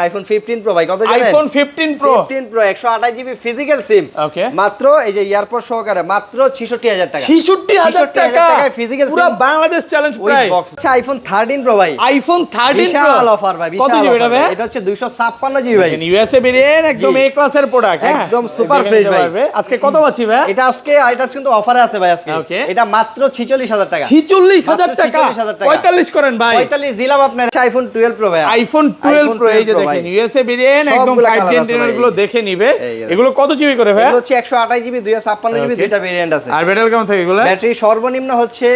IPhone 15 pro ভাই কত জানেন? IPhone 15 pro 128 GB physical SIM okay মাত্র এই যে এয়ারপোর্ট সহকারে মাত্র 66000 টাকা 66000 টাকা ফিজিক্যাল সিম পুরো বাংলাদেশ চ্যালেঞ্জ প্রাইস আচ্ছা আইফোন 13 প্রো ভাই আইফোন 13 প্রো বিশাল অফার ভাই বিশাল অফার এটা হচ্ছে 256 জিবি ভাই ইউএসএ ভেরিয়েন্ট একদম এ ক্লাসের প্রোডাক্ট একদম সুপার ফ্রেশ ভাই আজকে কত পাচ্ছি ভাই এটা কিন্তু অফারে আছে ভাই আজকে এটা মাত্র 46000 টাকা 46000 টাকা 45 করেন ভাই 45 দিলাম আপনার আইফোন 12 প্রো ভাই আইফোন 12 প্রো এই যে দেখেন ইউএসএ ভেরিয়েন্ট একদম 5G এন্টেনার গুলো দেখে নিবে এগুলো কত জিবি করে ভাই এগুলো হচ্ছে 128 জিবি 256 জিবি দুইটা ভেরিয়েন্ট আছে আর ব্যাটারি কেমন থাকে এগুলো ব্যাটারি সর্বনিম্ন হচ্ছে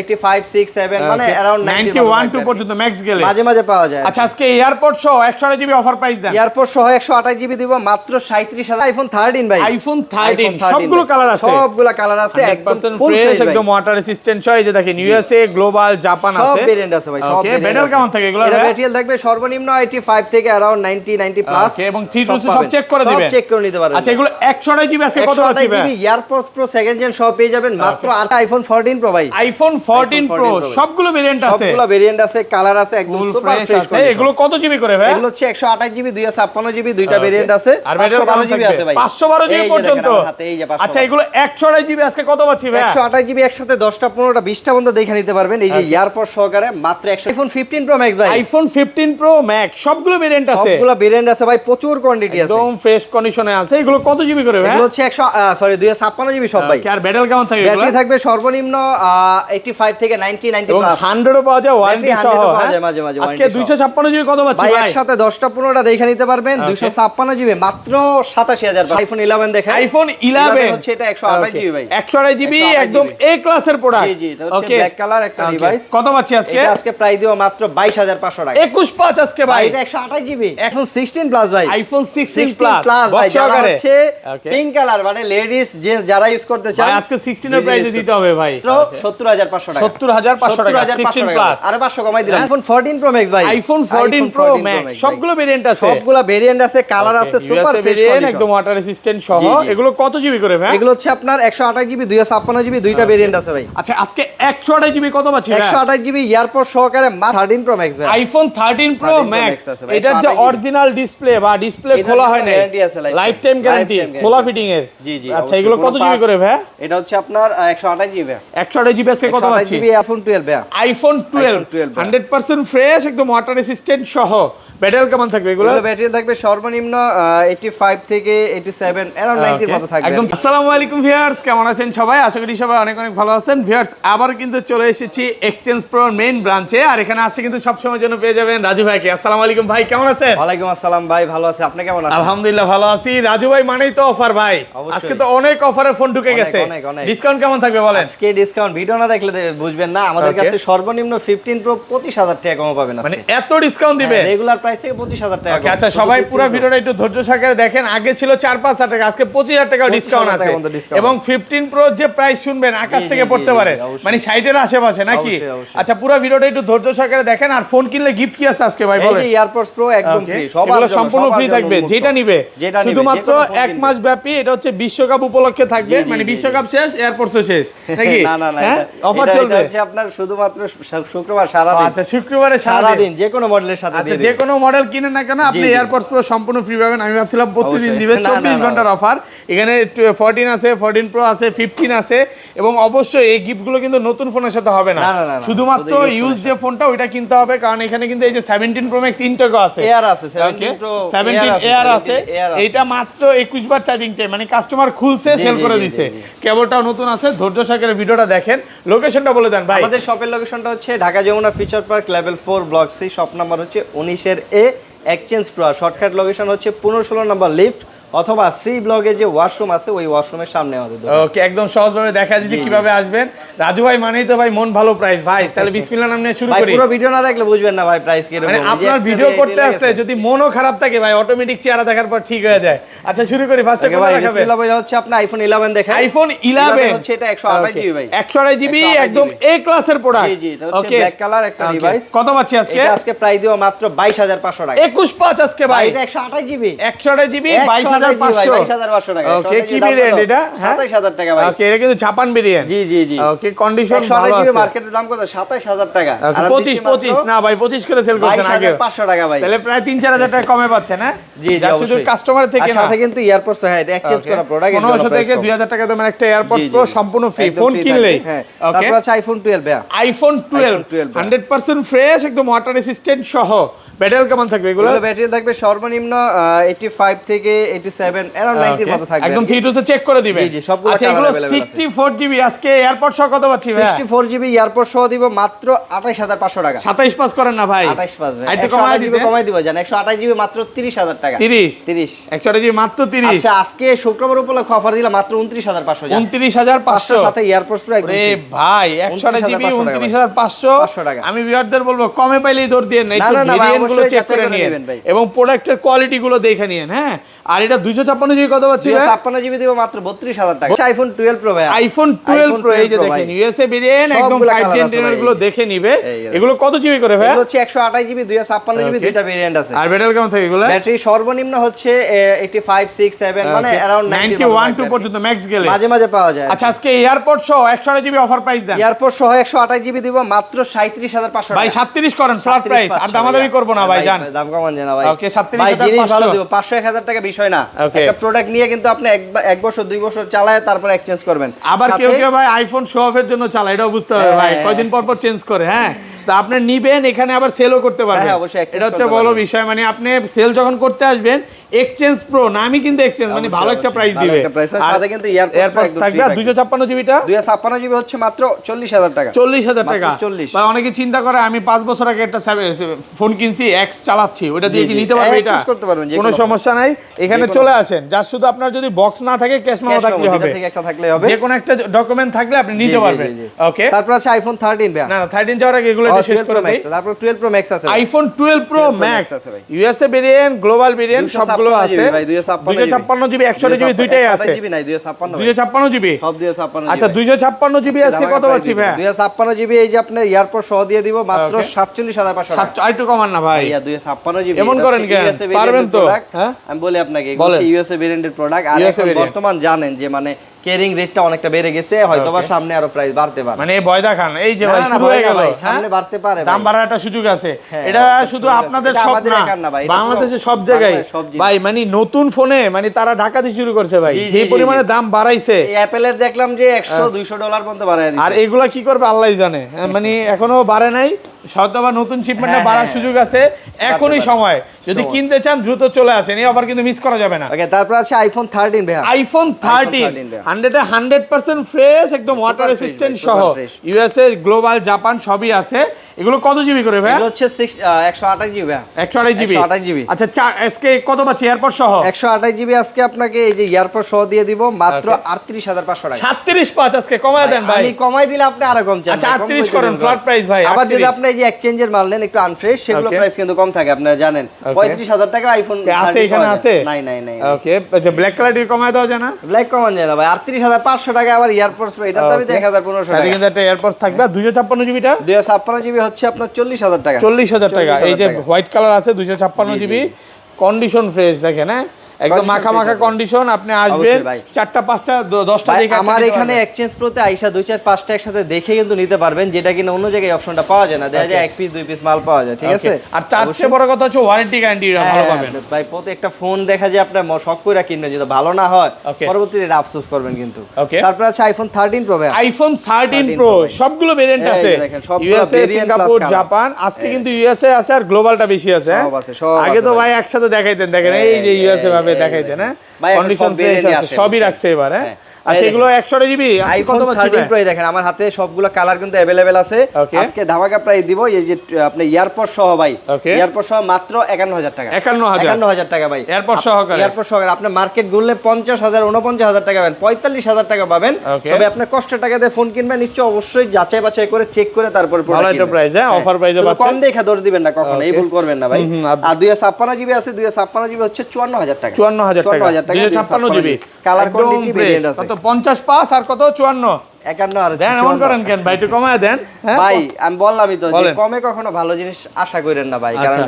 85 6 7 মানে अराउंड 91 2 পর্যন্ত ম্যাক্স গেলে মাঝে মাঝে পাওয়া যায় আচ্ছা আজকে এয়ারপোর্ট সহ 128 জিবি অফার প্রাইস দেন এয়ারপোর্ট সহ 128 জিবি দিব মাত্র 37000 আইফোন 13 ভাই আইফোন 13 সবগুলো কালার আছে সবগুলো কালার আছে একদম ফুল ফ্রেশ একদম ওয়াটার রেসিস্ট্যান্ট হয় এই যে দেখেন ইউএসএ গ্লোবাল জাপান আছে সব ভেরিয়েন্ট আছে ভাই সব ভেরিয়েন্ট ব্যাটারি কেমন থাকে এগুলো এটা ব্যাটারি থাকবে সর্বনিম্ন 85 থেকে अराउंड 90 প্লাস এবং 3 সব চেক করে দিবেন সব চেক করে নিতে পারবেন আচ্ছা এগুলো 128 জিবি আজকে কত আছে ভাই এয়ারপোর্টস প্রো সেকেন্ড জেন সব পেয়ে যাবেন মাত্র 8 আইফোন 14 প্রো ভাই আইফোন 14 প্রো সবগুলো ভেরিয়েন্ট আছে সবগুলো ভেরিয়েন্ট আছে কালার আছে একদম সুপার ফ্রেশ আছে এগুলো কত জিবি করে ভাই এগুলো হচ্ছে 128 জিবি 256 জিবি দুইটা ভেরিয়েন্ট আছে আর 512 জিবি আছে ভাই 512 জিবি পর্যন্ত আচ্ছা এগুলো 128 জিবি আজকে কত পাচ্ছি ভাই 128 জিবি একসাথে 10টা 15টা 20টা পর্যন্ত দেখে নিতে পারবেন এই যে এয়ারপোর্ট সহকারে মাত্র 100 আইফোন 15 প্রো ম্যাক্স ভাই আইফোন 15 প্রো ম্যাক্স সবগুলো ভেরিয়েন্ট আছে সবগুলো ভেরিয়েন্ট আছে ভাই প্রচুর কোয়ান্টিটি আছে একদম ফ্রেশ কন্ডিশনে আছে এগুলো কত জিবি করে ভাই এগুলো হচ্ছে 256 জিবি সব ভাই আর ব্যাটারি কেমন থাকে ব্যাটারি থাকবে সর্বনিম্ন 85 থেকে 90 প্লাস 100 পাওয়া যায় ওয়ারেন্টি সহ পাওয়া যায় মাঝে মাঝে আজকে 256 জিবি কত পাচ্ছি ভাই একসাথে 10টা 15টা দেখে নিতে পারবেন 256 জিবি মাত্র 87000 আইফোন 11 দেখেন আইফোন 11 হচ্ছে এটা 128 জিবি ভাই 128 জিবি একদম এ ক্লাসের প্রোডাক্ট জি জি এটা হচ্ছে ব্ল্যাক কালার একটা ডিভাইস কত পাচ্ছি আজকে আজকে প্রাইস দিব মাত্র 22500 টাকা 215 আজকে ভাই এটা 128 জিবি এখন 16 প্লাস ভাই আইফোন 16 প্লাস ভাই যারা হচ্ছে পিঙ্ক কালার মানে লেডিস জেন্টস যারা ইউজ করতে চান ভাই আজকে 16 এর প্রাইসে দিতে হবে ভাই 70500 টাকা 70500 টাকা 16 প্লাস আরে 500 কমাই দিলাম আইফোন 14 প্রো ম্যাক্স ভাই আইফোন 14 প্রো ম্যাক্স সবগুলো ভেরিয়েন্ট আছে সবগুলো ভেরিয়েন্ট আছে কালার আছে সুপার ফ্রেশ কন্ডিশন একদম ওয়াটার রেসিস্ট্যান্ট সহ এগুলো কত জিবি করে ভাই এগুলো হচ্ছে আপনার 128 জিবি 256 জিবি দুইটা ভেরিয়েন্ট আছে ভাই আচ্ছা আজকে 128 জিবি কত পাচ্ছি ভাই 128 জিবি এয়ারপোর্ট সহকারে 13 প্রো ম্যাক্স ভাই আইফোন 13 প্রো ম্যাক্স এটার যে অরিজিনাল ডিসপ্লে বা ডিসপ্লে খোলা হয় না লাইফ টাইম গ্যারান্টি খোলা ফিটিং এর জি জি আচ্ছা এগুলো কত জিবি করে ভাই এটা হচ্ছে আপনার 128 জিবি 128 জিবি আজকে কত পাচ্ছি জিবি আইফোন 12 ভাই আইফোন 12 100% ফ্রেশ একদম ওয়াটার রেসিস্ট্যান্ট সহ ব্যাটারি কেমন থাকবে এগুলো ব্যাটারি থাকবে সর্বনিম্ন 85 থেকে 87 अराउंड 90 এর মতো থাকবে একদম আসসালামু আলাইকুম ভিউয়ার্স কেমন আছেন সবাই আশা করি সবাই অনেক অনেক ভালো আছেন ভিউয়ার্স আবার কিন্তু চলে এসেছি এক্সচেঞ্জ প্রো মেইন ব্রাঞ্চে আর এখানে আসছে কিন্তু সব সময়ের জন্য পেয়ে যাবেন রাজু ভাইকে আসসালামু আলাইকুম ভাই কেমন আছেন ওয়ালাইকুম আসসালাম ভাই ভালো আছি আপনি কেমন আছেন আলহামদুলিল্লাহ ভালো আছি রাজু ভাই মানেই তো অফার ভাই আজকে তো অনেক অফারে ফোন ঢুকে গেছে ডিসকাউন্ট কেমন থাকবে বলেন আজকে ডিসকাউন্ট ভিডিও না দেখলে বুঝবেন না আমাদের কাছে সর্বনিম্ন 15 প্রো 25000 টাকা কম পাবেন মানে এত ডিসকাউন্ট দিবে রেগুলার প্রাইস থেকে 25000 টাকা ওকে আচ্ছা সবাই পুরো ভিডিওটা একটু ধৈর্য সহকারে দেখেন আগে ছিল 4-5 টাকা আজকে 25000 টাকা ডিসকাউন্ট আছে এবং 15 প্রো যে প্রাইস শুনবেন আকাশ থেকে পড়তে পারে মানে 60 এর আশেপাশে নাকি আচ্ছা পুরো ভিডিওটা একটু ধৈর্য সহকারে দেখেন আর ফোন কিনলে গিফট কি আছে আজকে ভাই বলেন এই যে এয়ারপডস প্রো একদম ফ্রি সবার জন্য সম্পূর্ণ ফ্রি থাকবে যেটা নিবে শুধুমাত্র এক মাস ব্যাপী এটা হচ্ছে বিশ্বকাপ উপলক্ষে থাকবে মানে বিশ্বকাপ শেষ এয়ারপডস শেষ নাকি না না না অফার চলবে এটা হচ্ছে আপনার শুধুমাত্র শুক্রবার সারা দিন আচ্ছা শুক্রবারে সারা দিন যে কোনো মডেলের সাথে আচ্ছা যে কোনো মডেল কিনেন না কেন আপনি এয়ারপডস প্রো সম্পূর্ণ ফ্রি পাবেন আমি ভাবছিলাম প্রতিদিন দিবে 24 ঘন্টার অফার এখানে 14 আছে 14 প্রো আছে 15 আছে এবং অবশ্যই এই গিফটগুলো কিন্তু নতুন ফোনের সাথে হবে না শুধুমাত্র ইউজ যে ফোনটা ওইটা কিনতে হবে কারণ এখানে কিন্তু এই যে 17 প্রো ম্যাক্স ইনটেকও আছে এয়ার আছে 17 প্রো 17 এয়ার আছে এইটা মাত্র 21 বার চার্জিং টাইম মানে কাস্টমার খুলছে সেল করে দিয়েছে কেবলটাও নতুন আছে ধৈর্য সহকারে ভিডিওটা দেখেন লোকেশনটা বলে দেন ভাই আমাদের শপের লোকেশনটা হচ্ছে Dhaka Jamuna future park level 4 block C shop number হচ্ছে 19 এর এ এক্সচেঞ্জ প্রো শর্টকাট লোকেশন হচ্ছে 15-16 নম্বর লিফট অথবা সি ব্লগে যে ওয়াশরুম আছে ওই ওয়াশরুমের সামনে আমাদের ওকে একদম সহজভাবে দেখা দিচ্ছি কিভাবে আসবেন রাজু ভাই মানেই তো ভাই মন ভালো প্রাইস ভাই তাহলে বিসমিল্লাহ নাম নিয়ে শুরু করি পুরো ভিডিও না দেখলে বুঝবেন না ভাই প্রাইস কি রকম মানে আপনার ভিডিও করতে আসলে যদি মনও খারাপ থাকে ভাই অটোমেটিক চেহারা দেখার পর ঠিক হয়ে যায় আচ্ছা শুরু করি ফার্স্টে ভাই বিসমিল্লাহ ভাই হচ্ছে আপনি আইফোন 11 দেখেন আইফোন 11 হচ্ছে এটা 128 জিবি ভাই 128 জিবি একদম এ ক্লাসের প্রোডাক্ট জি জি এটা হচ্ছে ব্ল্যাক কালার একটা ডিভাইস কত পাচ্ছি আজকে এটা আজকে প্রাইস দিও মাত্র 22500 টাকা 215 আজকে ভাই এটা 128 জিবি 128 জিবি 22000 22,500 টাকা। ওকে, কি ভেরিয়েন্ট এটা? 27000 টাকা ভাই। ওকে, এটা কিন্তু জাপান ভেরিয়েন্ট। জি জি জি। ওকে, কন্ডিশন ভালো 128 আছে। জিবি মার্কেটের দাম কত? 27000 টাকা। ওকে, 25 না ভাই, 25 করে সেল করছেন আগে। 22500 টাকা ভাই। তাহলে প্রায় 3-4000 টাকা কমে পাচ্ছেন, হ্যাঁ? জি জি, শুধু অবশ্যই। কাস্টমার থেকে আর না, সাথে কিন্তু এয়ারপডস, হ্যাঁ এটা এক্সচেঞ্জ করা প্রোডাক্ট, 1500 থেকে 2000 টাকা দামের একটা এয়ারপডস প্রো সম্পূর্ণ ফ্রি, ফোন কিনলেই। হ্যাঁ, ওকে, তারপর আছে আইফোন 12 ভাই। আইফোন 12 100% ফ্রেশ, একদম ওয়াটার রেসিস্ট্যান্ট সহ। ব্যাটারি কেমন থাকবে এগুলো? ব্যাটারি থাকবে সর্বনিম্ন 85 থেকে 87 अराउंड 90 মতো থাকবে। একদম 3 টু চেক করে দিবেন। জি জি, সবগুলো আচ্ছা, এগুলো 64 জিবি আজকে এয়ারপড সহ কত পাচ্ছি ভাই? 64 জিবি এয়ারপড সহ দিব মাত্র 28500 টাকা। 27 পাস করেন না ভাই? 28 পাস ভাই। একটু কমাই দিবেন। কমাই দিব জান, 128 জিবি মাত্র 30000 টাকা। 30 128 জিবি মাত্র 30। আচ্ছা, আজকে শুক্রবার উপলক্ষে অফার দিলাম মাত্র 29500 জান। 29500 সাথে এয়ারপডস পুরো একদম রে ভাই, 128 জিবি 29500 টাকা। আমি ভিউয়ারদের বলবো কমে পাইলেই দৌড় দিয়ে না, একটু না, ভেরিয়েন্ট গুলো অবশ্যই চেক করে যাচাই করে নিন নেবেন ভাই। এবং প্রোডাক্টের কোয়ালিটি গুলো দেখে নিন, হ্যাঁ? আর এটা 256 জিবি কত পাচ্ছি ভাই? 256 জিবি দিব মাত্র 32000 টাকা। আইফোন 12 প্রো ভাই। আইফোন 12 প্রো, এই যে দেখেন ইউএসএ ভেরিয়েন্ট, একদম 5G ইন্টারনেট গুলো দেখে নিবে। এগুলো কত জিবি করে ভাই? এগুলো হচ্ছে 128 জিবি 256 জিবি, দুইটা ভেরিয়েন্ট আছে। আর ব্যাটারি কেমন থাকে এগুলো? ব্যাটারি সর্বনিম্ন হচ্ছে 85 6 7 মানে अराउंड 91 2 পর্যন্ত ম্যাক্স গেলে মাঝে মাঝে পাওয়া যায়। আচ্ছা, আজকে এয়ারপড সহ 128 জিবি অফার প্রাইস দেন। এয়ারপড সহ 128 জিবি দিব মাত্র 37500 টাকা। ভাই 37 করেন ফ্ল্যাট প্রাইস, আর দামাদামি করব না ভাই, জান। দাম কমান জানা ভাই। ওকে, 37,500 ভাই জিনিস ভালো দিব, 500 1000 টাকা বিষয় না। Okay. একটা প্রোডাক্ট নিয়ে কিন্তু আপনি এক বছর 2 বছর চালায় তারপর এক্সচেঞ্জ করবেন। আবার কেউ কেউ ভাই আইফোন শো অফের জন্য চালায়, এটাও বুঝতে হবে ভাই, কয়দিন পর পর চেঞ্জ করে, হ্যাঁ? তা আপনি নিবেন, এখানে আবার সেলও করতে পারবেন। হ্যাঁ, অবশ্যই exchange এটা হচ্ছে করতে বড় পারবেন। বিষয়, মানে আপনি সেল যখন করতে আসবেন, এক্সচেঞ্জ প্রো নামই কিন্তু এক্সচেঞ্জ, মানে ভালো একটা প্রাইস ভালো দিবে। একটা price, আর আর সাথে কিন্তু এয়ারপডস একদম থাকবে। 256 জিবিটা 256 জিবি হচ্ছে মাত্র 40000 টাকা। 40000 টাকা। মাত্র 40। ভাই অনেকে চিন্তা করে আমি 5 বছর আগে একটা ফোন কিনছি, এক্স চালাচ্ছি, ওটা দিয়ে কি নিতে পারবে? এটা exchange করতে পারবেন, যে কোনো কোনো সমস্যা নাই, এখানে চলে আসেন। যার শুধু আপনার যদি বক্স না থাকে, ক্যাশ মেমো থাকলে হবে, থেকে একটা থাকলে হবে, যে কোনো একটা ডকুমেন্ট থাকলে আপনি নিতে পারবেন। ওকে, তারপর আছে আইফোন 13 ভাই। না 13 যাওয়ার আগে এগুলো একটু শেষ করে দেই। তারপর 12 প্রো ম্যাক্স আছে। IPhone 12 pro 12 Pro max Max আছে ভাই। ইউএসএ ভেরিয়েন্ট, গ্লোবাল ভেরিয়েন্ট সবগুলো 256 আছে ভাই, 256 জিবি 128 জিবি দুইটাই আছে। 128 জিবি নাই, 256 256 জিবি সব 256 আচ্ছা, 256 জিবি আজকে কত পাচ্ছি ভাই? 256 জিবি এই যে আপনি এয়ারপড সহ দিয়ে দিব মাত্র 47500 টাকা। আর একটু কমান না ভাই, ইয়া 256 জিবি এমন করেন কেন? পারবেন তো, হ্যাঁ? আমি বলি আপনাকে, এগুলো ইউএসএ ভেরিয়েন্টের প্রোডাক্ট। আর এখন বর্তমান জানেন যে মানে কেরিং রেটটা অনেকটা বেড়ে গেছে, হয়তোবা সামনে আরো প্রাইস বাড়তে পারে। মানে ভয় দেখান, এই যে ভাই শুরু হয়ে গেল, সামনে বাড়তে পারে, দাম বাড়ার একটা সুযোগ আছে। হ্যাঁ, এটা শুধু আপনাদের সব না, বাংলাদেশে সব জায়গায় ভাই, মানে নতুন ফোনে মানে তারা ডাকাতি শুরু করছে ভাই, যে পরিমাণে দাম বাড়াইছে। এই অ্যাপেলের দেখলাম যে 100 200 ডলার পর্যন্ত বাড়ায় দিয়েছে। আর এগুলা কি করবে আল্লাহই জানে, মানে এখনো বাড়ে নাই, হয়তো বা নতুন শিপমেন্টে বাড়ার সুযোগ আছে, এখনই সময়। যদি কিনতে চান দ্রুত চলে আসেন, এই অফার কিন্তু মিস করা যাবে না। ওকে, তারপর আছে আইফোন 13 ভাই। আইফোন 13 100% ফ্রেশ, একদম ওয়াটার রেসিস্ট্যান্ট সহ, ইউএসএ, গ্লোবাল, জাপান সবই আছে। এগুলো কত জিবি করে ভাই? এগুলো হচ্ছে 128 জিবি ভাই। 128 জিবি। 128 জিবি। আচ্ছা, আজকে কত পাচ্ছি এয়ারপড সহ? 128 জিবি আজকে আপনাকে এই যে এয়ারপড সহ দিয়ে দিব মাত্র 38500 টাকা। 37.5 আজকে কমায় দেন ভাই। আমি কমাই দিলে আপনি আরো কম চান। আচ্ছা, 38 করেন ফ্ল্যাট প্রাইস ভাই। আবার যদি আপনি এই যে এক্সচেঞ্জের মাল নেন একটু আনফ্রেশ, সেগুলো প্রাইস কিন্তু কম থাকে, আপনারা জানেন। 35000 টাকা আইফোন আছে, এখানে আছে? নাই। ওকে, আচ্ছা, ব্ল্যাক কালারটি কমায় দাও জানা? ব্ল্যাক কমান যায় না ভাই, 38500 টাকা। আবার এয়ারপডস এটার দামই 1500 টাকা। কিন্তু একটা এয়ারপডস থাকবে। 256 জিবিটা 256 জিবি হচ্ছে আপনার 40000 টাকা। 40000 টাকা। এই যে হোয়াইট কালার আছে 256 জিবি, কন্ডিশন ফ্রেশ, দেখেন, হ্যাঁ, একদম মাখা মাখা কন্ডিশন। আপনি আসবেন 4টা 5টা 10টা দেখে আমার এখানে এক্সচেঞ্জ প্রোতে আইসা 2 4 5টা একসাথে দেখে কিন্তু নিতে পারবেন, যেটা কিনা অন্য জায়গায় অপশনটা পাওয়া যায় না। দেখা যায় 1 পিস 2 পিস মাল পাওয়া যায়, ঠিক আছে? আর তার চেয়ে বড় কথা হচ্ছে ওয়ারেন্টি গ্যারান্টি ভালো পাবেন ভাই। প্রতি একটা ফোন দেখা যায় আপনি শখ কইরা কিনবেন, যদি ভালো না হয় পরবর্তীতে এটা আফসোস করবেন কিন্তু। তারপর আছে আইফোন 13 প্রো ভাই। আইফোন 13 প্রো সবগুলো ভেরিয়েন্ট আছে, ইউএসএ, সিঙ্গাপুর, জাপান। আজকে কিন্তু ইউএসএ আছে আর গ্লোবালটা বেশি আছে। আগে তো ভাই একসাথে দেখাইতেন, দেখেন এই যে ইউএসএ ভাবে দেখাইতেন, হ্যাঁ, কন্ডিশন ফ্রেশ আছে, সবই রাখছে এবার। হ্যাঁ, আচ্ছা, এগুলো 100 জিবি আইফোন 13 প্রো দেখেন আমার হাতে সবগুলো কালার কিন্তু अवेलेबल আছে। আজকে ধামাকা প্রাইস দিব এই যে আপনি এয়ারপড সহ ভাই, এয়ারপড সহ মাত্র 51000 টাকা। 51000 টাকা ভাই, এয়ারপড সহকারে। এয়ারপড সহকারে আপনি মার্কেট ঘুরলে 50000 49000 টাকা পাবেন, 45000 টাকা পাবেন। তবে আপনি কষ্টের টাকা দিয়ে ফোন কিনবেন, নিশ্চয়ই অবশ্যই যাচাই বাছাই করে চেক করে তারপর প্রোডাক্ট কিনবেন। ভালো প্রাইস, হ্যাঁ, অফার প্রাইসে পাচ্ছেন। কম দেখে দর দিবেন না কখনো, এই ভুল করবেন না ভাই। আর 256 জিবি আছে, 256 জিবি হচ্ছে 54000 টাকা। 54000 টাকা 256 জিবি কালার কোয়ান্টিটি ভেরিয়েন্ট আছে। কত 50 আর কত 54 51 আর দেন, এমন করেন কেন ভাই, একটু কমায় দেন। ভাই আমি বললামই তো যে কমে কখনো ভালো জিনিস আশা করেন না ভাই, কারণ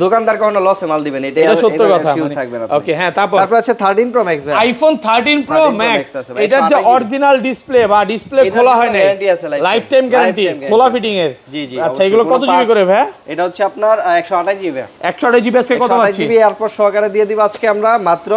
দোকানদার কখনো লসে মাল দিবেন, এটা সত্য কথা শিওর থাকবেন আপনি। ওকে হ্যাঁ, তারপর আছে 13 প্রো ম্যাক্স ভাই, iPhone 13 pro 13 Pro max, Max আছে ভাই, এটার যে 128 অরিজিনাল ডিসপ্লে বা ডিসপ্লে খোলা হয় না, গ্যারান্টি আছে, লাইফ টাইম গ্যারান্টি, খোলা ফিটিং এর। জি জি। আচ্ছা, এগুলো কত জিবি করে ভাই? এটা হচ্ছে আপনার 128 জিবি। 128 জিবি আজকে কত পাচ্ছি? জিবি এরপর সহকারে দিয়ে দিব আজকে আমরা মাত্র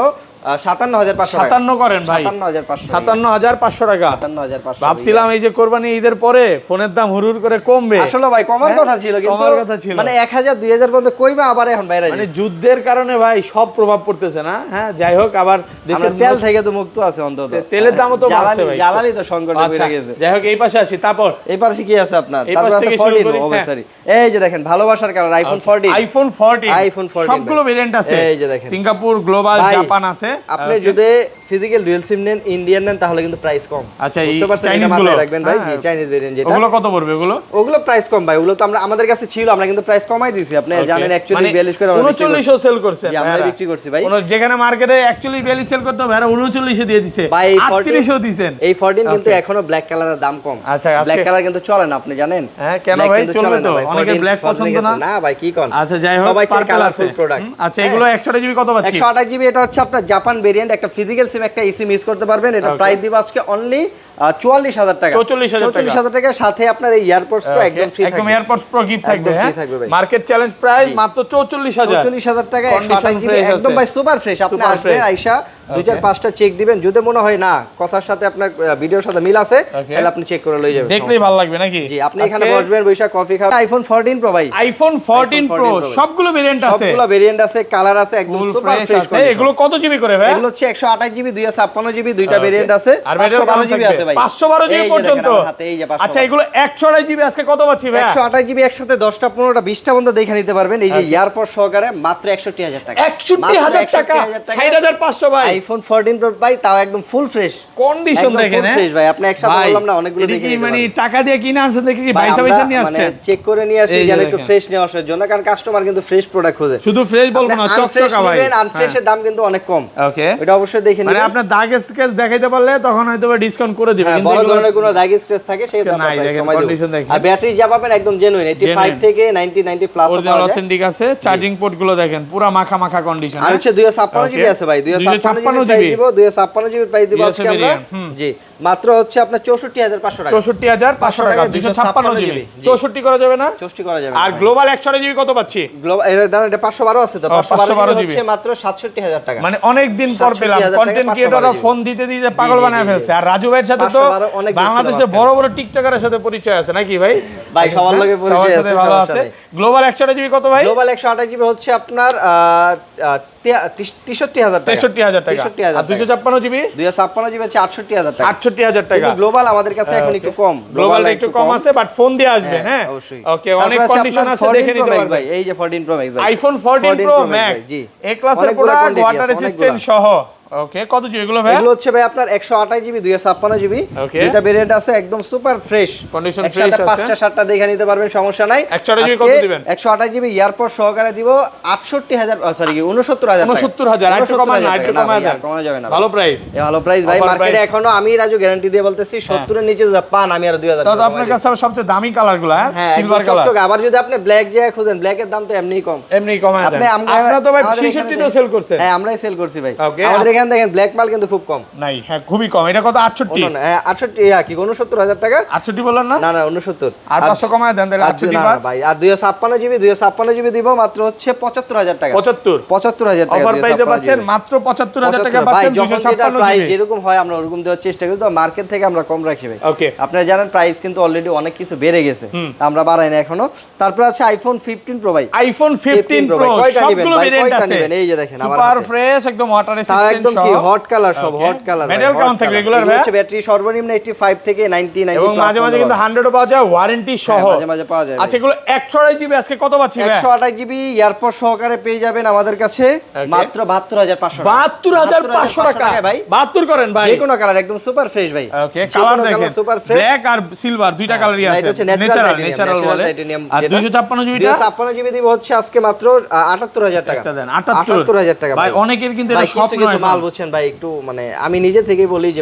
57500 টাকা। 57 করেন ভাই, 57500 টাকা। 57500। ভাবছিলাম এই যে কোরবানি ঈদের পরে ফোনের দাম হুরুর করে কমবে, আসলে ভাই কমার কথা ছিল, কিন্তু কমার কথা ছিল, মানে 1000 2000 পর্যন্ত কইবা আবার এখন বাইরে মানে যুদ্ধের কারণে ভাই সব প্রভাব পড়তেছে না। হ্যাঁ, যাই হোক, আবার দেশের তেল থেকে তো মুক্ত আছে অন্তত, তেলের দামও তো বাড়ছে ভাই, জ্বালানি তো সংকটে পড়ে আচ্ছা, গেছে। যাই হোক, এই পাশে আসি। তারপর এই পাশে কি আছে আপনার? এই তারপর পাশ আছে থেকে 14 শুরু করি, ওভারসারি। এই যে দেখেন ভালোবাসার কালার আইফোন 14। আইফোন 14 আইফোন 14 সবগুলো ভেরিয়েন্ট আছে। এই যে দেখেন সিঙ্গাপুর, গ্লোবাল, ভাই, জাপান আছে। আপনি যদি ফিজিক্যাল ডুয়াল সিম নেন, ইন্ডিয়ান নেন, তাহলে কিন্তু প্রাইস কম। আচ্ছা, এই বুঝতে পারছেন, চাইনিজ এটা গুলো মাথায় রাখবেন ভাই। জি, হ্যাঁ, চাইনিজ ভেরিয়েন্ট যেটা, ওগুলো কত পড়বে? ওগুলো প্রাইস কম ভাই, ওগুলো তো আমাদের কাছে ছিল, আমরা কিন্তু প্রাইস কমাই দিয়েছি। আপনি জানেন অ্যাকচুয়ালি 42 করে আমরা 39 সেল করছে, আমরা বিক্রি করছি ভাই। যেখানে মার্কেটে অ্যাকচুয়ালি 42 সেল করতে হবে, 39 এ দিয়ে দিছে ভাই, 38 দিবেন। এই 14 কিন্তু এখনো ব্ল্যাক কালারের দাম কম। আচ্ছা, ব্ল্যাক কালার কিন্তু চলে না, আপনি জানেন? হ্যাঁ, কেন ভাই? চলবে তো, অনেকে ব্ল্যাক পছন্দ না। না ভাই, কি কোন? আচ্ছা, যাই হোক, সবাই চায় পার্পল আছে। Colourful product. আচ্ছা, এগুলো 128 জিবি কত পাচ্ছি? 128 জিবি, এটা হচ্ছে আপনার জাপান ভেরিয়েন্ট, একটা ফিজিক্যাল সিম, একটা ইসিম ইউজ করতে পারবেন। এটা প্রাইস দিব আজকে অনলি 44000 টাকা। 44000 টাকা, সাথে আপনার এই এয়ারপডস প্রো একদম ফ্রি থাকবে। একদম এয়ারপডস প্রো গিফট থাকবে। একদম হ্যাঁ, free থাকবে ভাই। মার্কেট চ্যালেঞ্জ প্রাইস মাত্র 44000 টাকা। Condition 128 জিবি fresh একদম আছে। ভাই সুপার ফ্রেশ। আপনি Super আসবেন, fresh। আইসা 2-4-5টা চেক দিবেন, যদি মনে হয় না কথার সাথে আপনার ভিডিওর সাথে মিল আছে, তাহলে আপনি চেক করে লয়ে যাবেন, দেখলেই ভালো লাগবে নাকি? জি, আপনি এখানে বসবেন, বৈশা কফি খাবেন। আইফোন 14 প্রো ভাই, আইফোন 14 প্রো সবগুলো ভেরিয়েন্ট আছে, সবগুলো ভেরিয়েন্ট আছে, কালার আছে, একদম সুপার ফ্রেশ আছে। এগুলো কত জিবি করে ভাই? এগুলো হচ্ছে 128 জিবি, 256 জিবি, দুইটা ভেরিয়েন্ট আছে, আর 512 জিবি আছে ভাই, 512 জিবি পর্যন্ত। আচ্ছা, এগুলো 128 জিবি আজকে কত পাচ্ছি ভাই? 128 জিবি একসাথে 10টা 15টা 20টা পর্যন্ত দেখে নিতে পারবেন। এই যে এয়ারপড সহকারে মাত্র 61000 টাকা। 61000 টাকা, 60500 ভাই। আইফোন 14 প্রো ভাই, তাও একদম ফুল ফ্রেশ কন্ডিশন দেখেন। ফ্রেশ ভাই, আপনি একসাথে বললাম না, অনেকগুলো দেখে নিতে মানে পারবেন। টাকা দিয়ে কিনে আনছেন দেখে কি পয়সা পয়সা নিয়ে আসছেন? চেক করে নিয়ে আসি, যেন একটু ফ্রেশ নিয়ে আসার জন্য, কারণ কাস্টমার কিন্তু ফ্রেশ প্রোডাক্ট খোঁজে। শুধু ফ্রেশ বলবো না, চকচকা ভাই। আনফ্রেশের দাম কিন্তু অনেক কম। ওকে, এটা অবশ্যই দেখে নিবেন। মানে আপনার দাগ স্কেচ দেখাইতে পারলে তখন হয়তো ডিসকাউন্ট করে দিবেন, কিন্তু বড় ধরনের কোনো দাগ স্ক্র্যাচ থাকে সেই দাম প্রাইস কমাই দেব। আর ব্যাটারি যা পাবেন একদম জেনুইন, 85 থেকে 90 প্লাস পাওয়া যায়। অথেন্টিক আছে। চার্জিং পোর্ট গুলো দেখেন পুরো মাখা মাখা কন্ডিশন। আর হচ্ছে 256 জিবি আছে ভাই, 256 জিবি দিব, 256 জিবি প্রাইস দিব আজকে আমরা। জি, মাত্র হচ্ছে আপনার 64500 টাকা। 64500 টাকা 256 জিবি। 64 করা যাবে না? 64 করা যাবে। আর গ্লোবাল 128 জিবি কত পাচ্ছি? গ্লোবাল এর দাম এটা 512 আছে তো, 512 জিবি হচ্ছে মাত্র 67000 টাকা। মানে অনেক দিন পর পেলাম। কন্টেন্ট ক্রিয়েটররা ফোন দিতে দিতে পাগল বানায় ফেলছে। আর রাজু ভাইয়ের সাথে তো বাংলাদেশে বড় বড় টিকটকারের সাথে পরিচয় আছে নাকি ভাই? ভাই সবার লগে পরিচয় আছে, ভালো আছে। গ্লোবাল 128 জিবি কত ভাই? গ্লোবাল 128 জিবি হচ্ছে আপনার 63000 টাকা। 63000 টাকা। আর 256 জিবি? 256 জিবি হচ্ছে 68000 টাকা। 68000 টাকা। কিন্তু গ্লোবাল আমাদের কাছে এখন একটু কম। গ্লোবাল একটু কম আছে, বাট ফোন দিয়ে আসবে। হ্যাঁ, অবশ্যই। ওকে, অনেক কন্ডিশন আছে, দেখে নিতে পারবেন ভাই। এই যে 14 প্রো ম্যাক্স ভাই, আইফোন 14 প্রো ম্যাক্স, জি, এ ক্লাসের প্রোডাক্ট, ওয়াটার রেজিস্ট্যান্ট সহ। ওকে, কত জিবি এগুলো ভাই? এগুলো হচ্ছে ভাই আপনার 128 জিবি, 256 জিবি, দুটো ভেরিয়েন্ট আছে, একদম সুপার ফ্রেশ কন্ডিশন, ফ্রেশ আছে। 5টা 7টা দেখে নিতে পারবেন, সমস্যা নাই। 128 জিবি কত দিবেন? 128 জিবি এয়ারপড সহকারে দিব 68000, সরি 69000 টাকা। 69000, আর একটু কমায় না, আর একটু কমায় দেন, কমানো যাবে না। ভালো প্রাইস, ভালো প্রাইস ভাই। মার্কেটে এখনো আমি রাজু গ্যারান্টি দিয়ে বলতেছি 70 এর নিচে যদি পান, আমি আর 2000 টাকা। তো আপনার কাছে সবচেয়ে দামি কালারগুলো, হ্যাঁ, সিলভার কালার। আবার যদি আপনি ব্ল্যাক যায় খুঁজেন, ব্ল্যাকের দাম তো এমনিই কম, এমনি কমায় দেন। আপনারা তো ভাই 66 তো সেল করছেন। হ্যাঁ, আমরাই সেল করছি ভাই। আমাদের এখানে দেখেন ব্ল্যাক মাল কিন্তু খুব কম নাই। হ্যাঁ, খুবই কম। এটা কত? 68? হ্যাঁ, 68 কি 69000 টাকা। 68 বললেন না? না না, 69। আর 500 কমায় দেন তাহলে 68 ভাই। আর 256 জিবি দিব মাত্র হচ্ছে 75000 টাকা। 75000 টাকা অফার প্রাইসে পাচ্ছেন, মাত্র 75000 টাকা পাচ্ছেন। 256 প্রাইস জিবি যেরকম হয় আমরা ওরকম দেওয়ার চেষ্টা করি, তো মার্কেট থেকে আমরা কম রাখি ভাই। ওকে, আপনারা জানেন প্রাইস কিন্তু অলরেডি অনেক কিছু বেড়ে গেছে, আমরা বাড়াই না এখনো। তারপর আছে আইফোন 15 প্রো ভাই, আইফোন 15 প্রো সবগুলো ভেরিয়েন্ট আছে। এই যে দেখেন আমার সুপার ফ্রেশ, একদম ওয়াটার রেজিস্ট্যান্ট, একদম কি হট কালার, সব হট কালার। মেটাল কাউন্ট থাকবে রেগুলার ভাই। হচ্ছে ব্যাটারি সর্বনিম্ন 85 থেকে 90 এবং মাঝে মাঝে কিন্তু 100 ও পাওয়া যায়, ওয়ারেন্টি সহ মাঝে মাঝে পাওয়া যায়। আচ্ছা, এগুলো 128 জিবি আজকে কত পাচ্ছি ভাই? 128 জিবি এয়ারপড সহকারে পেয়ে যাবেন আমাদের কাছে মাত্র 72500 টাকা। 72500 টাকা ভাই, 72 করেন ভাই। যে কোনো কালার একদম সুপার ফ্রেশ ভাই। ওকে, কালার দেখেন, সুপার ফ্রেশ, ব্ল্যাক আর সিলভার দুইটা কালারই আছে। ন্যাচারাল বলে। আর 256 জিবি 256 জিবি দিব হচ্ছে আজকে মাত্র 78000 টাকা। একটা দেন 78000 টাকা ভাই। অনেকের কিন্তু এটা স্বপ্ন মাল বুঝছেন ভাই, একটু মানে আমি নিজে থেকেই বলি যে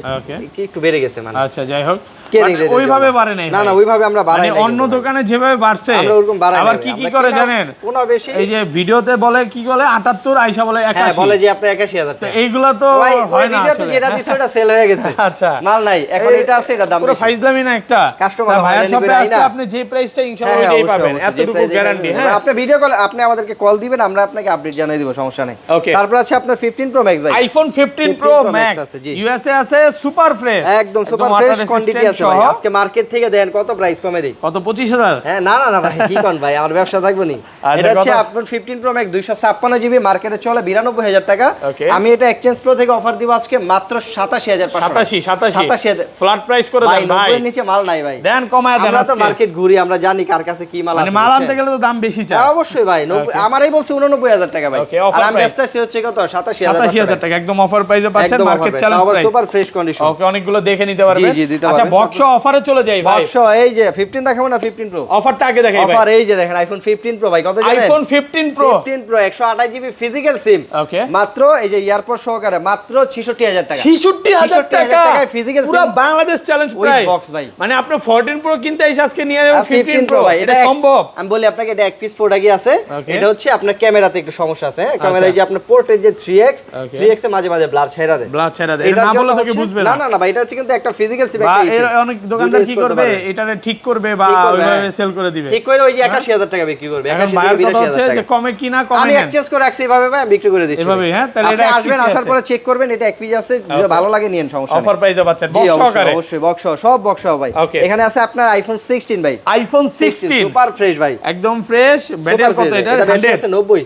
একটু বেড়ে গেছে মানে। আচ্ছা, যাই হোক, কেরিং রেটের ওইভাবে বাড়ে নাই, না না ওইভাবে আমরা বাড়াই নাই, অন্য দোকানে যেভাবে বাড়ছে আমরা ওরকম বাড়াই আবার নাই। কি কি আমরা করে কিনা জানেন, কোনো বেশি এই যে ভিডিওতে বলে কি বলে 78, আয়শা বলে 81, হ্যাঁ বলে যে আপনি 81000 তো টাকা। এইগুলা তো ভাই হয় না ভিডিওতে আসলে। যেটা দিছে ওটা সেল হয়ে গেছে, আচ্ছা, মাল নাই এখন, এটা আছে এটা দাম পুরো বেশি। ফাইজলামি না একটা কাস্টমার তা ভাইয়ার হয়রানি শপে করে আসলে আইনা। আপনি যে প্রাইসটা ইনশাআল্লাহ হ্যাঁ, ওইটাই অবশ্যই, পাবেন, অবশ্যই, যে এতটুকু price গ্যারান্টি। দেখাবেন। হ্যাঁ, আপনি ভিডিও কল, আপনি আমাদেরকে কল দিবেন, আমরা আপনাকে আপডেট জানিয়ে দিব, সমস্যা নেই। Okay. তারপর আছে আপনার 15 প্রো ম্যাক্স ভাই, iPhone 15 pro 15 Pro Max max আছে, জি। ইউএসএ আছে, সুপার ফ্রেশ, একদম সুপার ফ্রেশ কোয়ান্টিটি আছে ভাই। আজকে মার্কেট থেকে দেন কত প্রাইস কমে দেই? কত 25000? হ্যাঁ না না না ভাই, কি কোন ভাই, আমার ব্যবসা থাকবে নি। আচ্ছা, এটা হচ্ছে কত? আপনার 15 প্রো ম্যাক্স 256 জিবি, মার্কেটে চলে 92000 টাকা। Okay. আমি এটা এক্সচেঞ্জ প্রো থেকে অফার দিব আজকে মাত্র 87500। 87 ফ্ল্যাট প্রাইস করে ভাই দেন ভাই, 90 এর নিচে মাল নাই ভাই, দেন কমায় দেন। আমরা তো আজকে মার্কেট ঘুরি, আমরা জানি কার কাছে কি মাল মানে আছে। মাল বুঝছেন? আনতে গেলে তো দাম বেশি চাই। হ্যাঁ, অবশ্যই ভাই, আমারই বলছি 89000 টাকা ভাই, Okay, offer আর আমি price। ব্যস্ত আছি হচ্ছে কত 87000 টাকা একদম অফার প্রাইসে পাচ্ছেন, একদম market offer challenge price, price. Super fresh condition. Okay, অনেকগুলো দেখে নিতে পারবেন। জি, দিতে আচ্ছা, পারবেন। বক্স অফারে চলে যাই ভাই, বক্স এই যে 15 দেখাবো না, 15 প্রো অফারটা আগে দেখাই ভাই। অফার, এই যে দেখেন আইফোন 15 প্রো ভাই, কত জানেন? IPhone 15 pro 15 pro 128 GB physical SIM, okay, মাত্র এই যে এয়ারপোর্ট সহকারে মাত্র 66000 টাকা। 66000 টাকা টাকায় physical পুরো SIM Bangladesh challenge with price. Box ভাই। মানে আপনি 14 প্রো কিনতে এসে আজকে নিয়ে যাবেন আর 15 প্রো ভাই, এটা এক- সম্ভব? আমি বলি আপনাকে, এটা এক পিস প্রোডাক্টই আছে। Okay. এটা হচ্ছে আপনার ক্যামেরাতে একটু সমস্যা আছে, হ্যাঁ ক্যামেরায় আচ্ছা। যে আপনার পোর্টের যে 3x Okay. 3x এ মাঝে মাঝে ব্লার ছেড়া দেয়, ব্লাড ছেড়া দেয়, এটা এটার না জন্য বলে তো কি হচ্ছে- বুঝবে না না। না না ভাই, এটা হচ্ছে কিন্তু একটা ফিজিক্যাল সিম, বা একটা এর eSIM। অনেক দোকানদার দুটো কি use করতে করবে, পারবে। এটারে ঠিক করবে বা ঠিক করবে, ওইভাবে হ্যাঁ। সেল করে দিবে। ঠিক করে ওই যে 81000 টাকা বিক্রি করবে, এখন 81 বায়ার থেকে কথা হচ্ছে 82000 যে টাকা। কমে কিনা কমে আমি নেন। এক্সচেঞ্জ করে রাখছি এইভাবে ভাই, আমি বিক্রি করে দিচ্ছি এভাবে, ভাই। হ্যাঁ, তাহলে আপনি এটা এক আসবেন, piece আসার আছে। পরে চেক করবেন, এটা এক পিস আছে, যদি ভালো লাগে নিয়েন, সমস্যা নেই। অফার প্রাইসে পাচ্ছেন জি, বক্স অবশ্যই, সহকারে। অবশ্যই বক্স সহ, সব বক্স সহ ভাই। Okay. এখানে আছে আপনার আইফোন 16 ভাই, আইফোন 16 সুপার ফ্রেশ ভাই, একদম ফ্রেশ, ব্যাটারি সুপার কত ফ্রেশ। এটা? এটা ব্যাটারি 100 আছে 90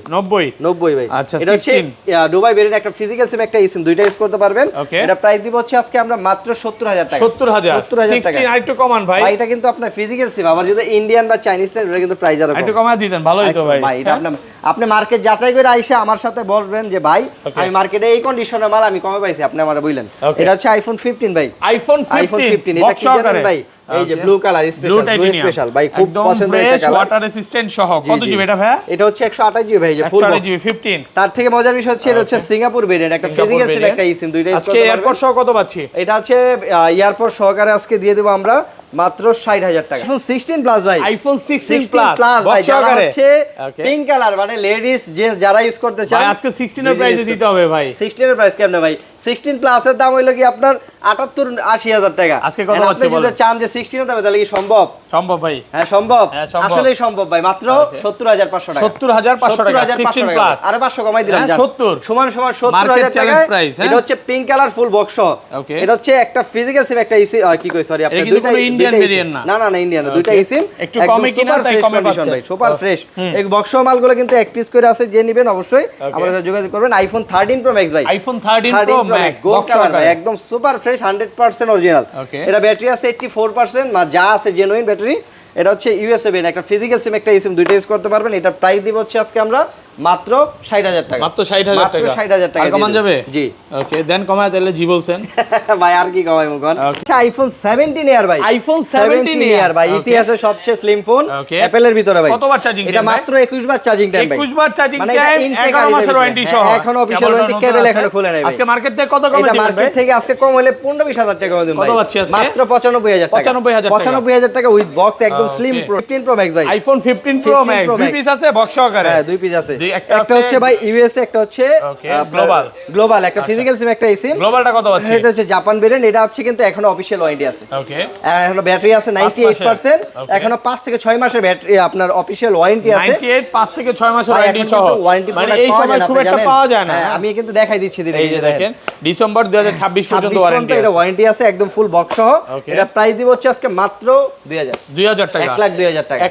90 ভাই। আচ্ছা, এটা হচ্ছে 16 দুবাই ভেরিয়েন্ট, একটা ফিজিক্যাল সিম, একটা eSIM, দুইটা ইউজ করতে পারবেন। Okay. এটা প্রাইস দিব হচ্ছে আজকে আমরা মাত্র 70000 টাকা। 70000 টাকা। 16 আরেকটু কমান ভাই, ভাই এটা কিন্তু আপনার ফিজিক্যাল সিম, আবার যদি ইন্ডিয়ান বা চাইনিজ নেন এটা কিন্তু প্রাইস আরো কম। একটু কমায় দিতেন, ভালোই তো ভাই। ভাই এটা আপনি মার্কেট যাচাই করে আইসা আমার সাথে বলবেন যে ভাই Okay. আমি মার্কেটে এই কন্ডিশনের মাল আমি কমে পাইছি, আপনি আমারে বললেন। Okay. এটা হচ্ছে আইফোন 15 ভাই, আইফোন আইফোন 15 15 এটা বক্স কি জানেন সহকারে ভাই, এই যে Okay. Blue colour blue special, blue special ভাই, খুব পছন্দের একটা কালার। ওয়াটার রেসিস্ট্যান্ট সহ জি, কত জি। জিবি এটা ভাই? এটা হচ্ছে 128 জিবি ভাই, যে ফুল 128 বক্স। জিবি 15 তার থেকে মজার বিষয় হচ্ছে এটা হচ্ছে সিঙ্গাপুর ভেরিয়েন্ট, একটা সিঙ্গাপুর ফিজিক্যাল সিম, variant। একটা eSIM, দুইটা ইউজ আজকে করতে এয়ারপোর্ট পারবেন। সহ কত পাচ্ছি? এটা হচ্ছে এয়ারপোর্ট সহকারে আজকে দিয়ে দেব আমরা মাত্র 60000 টাকা। আইফোন 16 প্লাস ভাই, আইফোন 16 16 প্লাস ভাই, বক্স যারা সহকারে হচ্ছে Okay. পিঙ্ক কালার, মানে লেডিস জেন্টস যারা ইউজ করতে চান, ভাই আজকে 16 এর প্রাইসে দিতে হবে ভাই। 16 এর প্রাইস কেমনে ভাই? 16 প্লাসের দাম হইলো কি আপনার 78-80000 টাকা। আজকে কত এখন পাচ্ছি আপনি যদি বলেন? চান যে 16 এর দামে, তাহলে কি সম্ভব? সম্ভব ভাই, হ্যাঁ সম্ভব, হ্যাঁ, সম্ভব। আসলেই সম্ভব ভাই, মাত্র Okay. 70500 টাকা। 70500 টাকা 16 প্লাস আরে 500 কমাই দিলাম, হ্যাঁ, জান। 70 সমান সমান Market 70000 টাকা। challenge price, হ্যাঁ? এটা হচ্ছে pink colour full box. Okay. এটা হচ্ছে একটা ফিজিক্যাল সিম, একটা ইসি, কি কই সরি, এটা আপনার কিন্তু দুইটা কোনো Indian দুইটা variant eSIM। না। না না ইন্ডিয়ান, দুইটা Okay. ইসিম একটু কমে কিনা, তাই কমে পাচ্ছেন। ভাই, সুপার ফ্রেশ। হুম। এই বক্স মালগুলো কিন্তু এক পিস করে আছে, যে নেবেন অবশ্যই আমাদের সাথে যোগাযোগ করবেন। আইফোন 13 প্রো ম্যাক্স ভাই, iPhone 13 13 pro pro max max gold box colour ভাই, সহকারে একদম সুপার ফ্রেশ 100% অরিজিনাল। Okay. এটা ব্যাটারি আছে 84%, যা আছে জেনুইন ব্যাটারি। এটা হচ্ছে ইউএসএ বেন, একটা ফিজিক্যাল সিম, একটা eSIM, দুইটা ইউজ করতে পারবেন। এটা প্রাইস দিব হচ্ছে আজকে আমরা মাত্র 60000 টাকা। মাত্র 60000 মাত্র টাকা 60000 টাকা আর কমান দিয়ে যাবে? দেব। জি ওকে, দেন কমায় তাহলে জি বলছেন ভাই, আর কি কমাই মুখন। Okay. আচ্ছা আইফোন 17 এর ভাই, আইফোন 17 এর ভাই, Okay. ইতিহাসের সবচেয়ে স্লিম ফোন Okay. অ্যাপলের ভিতরে ভাই। কতবার চার্জিং এটা মাত্র 21 বার চার্জিং টাইম ভাই, 21 বার চার্জিং মানে এটা টাইম, intake 11 মাসের আর ওয়ারেন্টি হ্যাঁ, সহ। এখনো অফিশিয়াল ওয়ারেন্টি, কেবল এখনো খুলে নাই ভাই। আজকে মার্কেট থেকে কত কমে এটা দিবেন মার্কেট ভাই? থেকে আজকে কম হলে 15-20000 টাকা কমে দিবেন ভাই। কত পাচ্ছি আজকে? মাত্র 95000 টাকা। 95000 টাকা। 95000 টাকা উইথ বক্স, একদম Okay. Slim pro 15 pro max ভাই। আইফোন 15 প্রো 15 ম্যাক্স Pro দুই Max। পিস আছে বক্স সহকারে। হ্যাঁ, দুই পিস আছে। একটা একটা হচ্ছে ভাই ইউএসএ, একটা হচ্ছে Okay, global। গ্লোবাল, একটা ফিজিক্যাল সিম, একটা eSIM। গ্লোবালটা কত পাচ্ছি? এটা হচ্ছে জাপান ভেরিয়েন্ট, এটা হচ্ছে কিন্তু এখনো অফিশিয়াল ওয়ারেন্টি আছে। ওকে, এখনো ব্যাটারি আছে 98%, Okay. এখনো 5 থেকে 6 মাসের ব্যাটারি আপনার অফিশিয়াল ওয়ারেন্টি আছে। 98 5 থেকে 6 মাসের ভাই, ওয়ারেন্টি এখন সহ। কিন্তু ওয়ারেন্টি মানে প্রোডাক্ট এই পাওয়া সময় যায় না, খুব আপনি একটা জানেন? পাওয়া যায় না। হ্যাঁ, আমি কিন্তু দেখাই দিচ্ছি ধীরে এই যে ধীরে দেখেন ডিসেম্বর 2026 পর্যন্ত 26 ওয়ারেন্টি পর্যন্ত এটা আছে। ওয়ারেন্টি আছে, একদম ফুল বক্স সহ। Okay. এটা প্রাইস দিব হচ্ছে আজকে মাত্র 2000 2000 টাকা 1,02,000 টাকা।